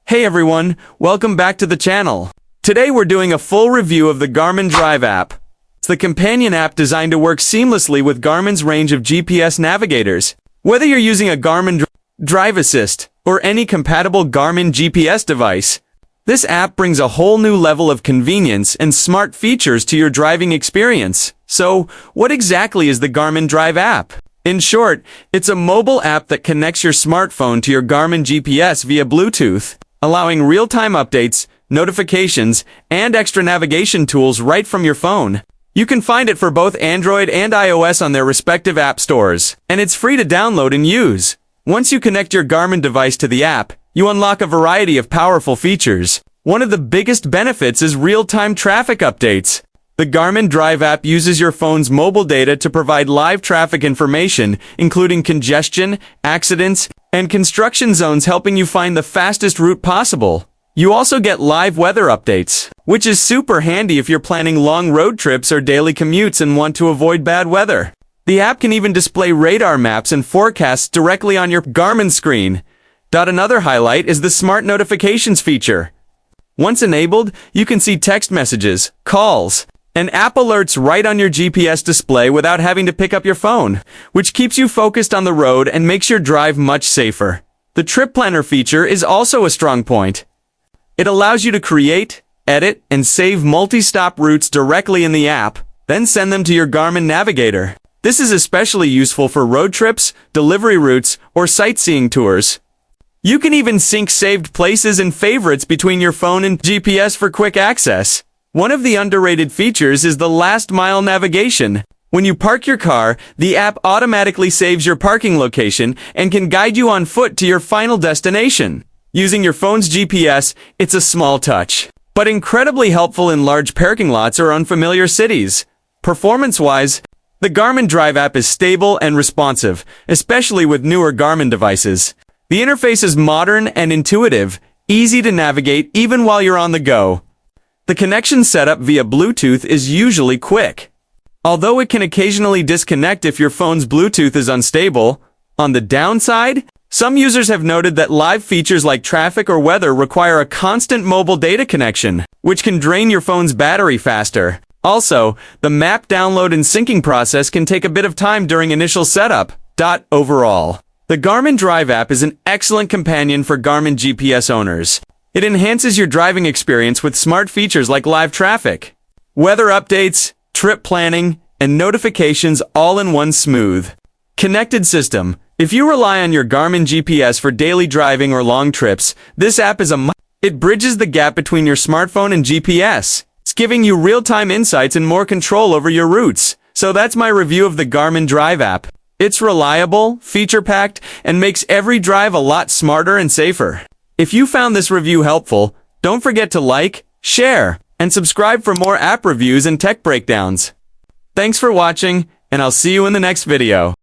Hey everyone, welcome back to the channel. Today we're doing a full review of the Garmin Drive app. It's the companion app designed to work seamlessly with Garmin's range of GPS navigators. Whether you're using a Garmin Drive Assist or any compatible Garmin GPS device, this app brings a whole new level of convenience and smart features to your driving experience. So, what exactly is the Garmin Drive app? In short, it's a mobile app that connects your smartphone to your Garmin GPS via Bluetooth, allowing real-time updates, notifications, and extra navigation tools right from your phone. You can find it for both Android and iOS on their respective app stores, and it's free to download and use. Once you connect your Garmin device to the app, you unlock a variety of powerful features. One of the biggest benefits is real-time traffic updates. The Garmin Drive app uses your phone's mobile data to provide live traffic information, including congestion, accidents, and construction zones, helping you find the fastest route possible. You also get live weather updates, which is super handy if you're planning long road trips or daily commutes and want to avoid bad weather. The app can even display radar maps and forecasts directly on your Garmin screen. Another highlight is the Smart Notifications feature. Once enabled, you can see text messages, calls, and app alerts right on your GPS display without having to pick up your phone, which keeps you focused on the road and makes your drive much safer. The Trip Planner feature is also a strong point. It allows you to create, edit, and save multi-stop routes directly in the app, then send them to your Garmin navigator. This is especially useful for road trips, delivery routes, or sightseeing tours. You can even sync saved places and favorites between your phone and GPS for quick access. One of the underrated features is the last mile navigation. When you park your car, the app automatically saves your parking location and can guide you on foot to your final destination. Using your phone's GPS, it's a small touch, but incredibly helpful in large parking lots or unfamiliar cities. Performance-wise, the Garmin Drive app is stable and responsive, especially with newer Garmin devices. The interface is modern and intuitive, easy to navigate even while you're on the go. The connection setup via Bluetooth is usually quick, although it can occasionally disconnect if your phone's Bluetooth is unstable. On the downside, some users have noted that live features like traffic or weather require a constant mobile data connection, which can drain your phone's battery faster. Also, the map download and syncing process can take a bit of time during initial setup. Overall, the Garmin Drive app is an excellent companion for Garmin GPS owners. It enhances your driving experience with smart features like live traffic, weather updates, trip planning, and notifications all in one smooth, connected system. If you rely on your Garmin GPS for daily driving or long trips, this app is It bridges the gap between your smartphone and GPS. It's giving you real-time insights and more control over your routes. So that's my review of the Garmin Drive app. It's reliable, feature-packed, and makes every drive a lot smarter and safer. If you found this review helpful, don't forget to like, share, and subscribe for more app reviews and tech breakdowns. Thanks for watching, and I'll see you in the next video.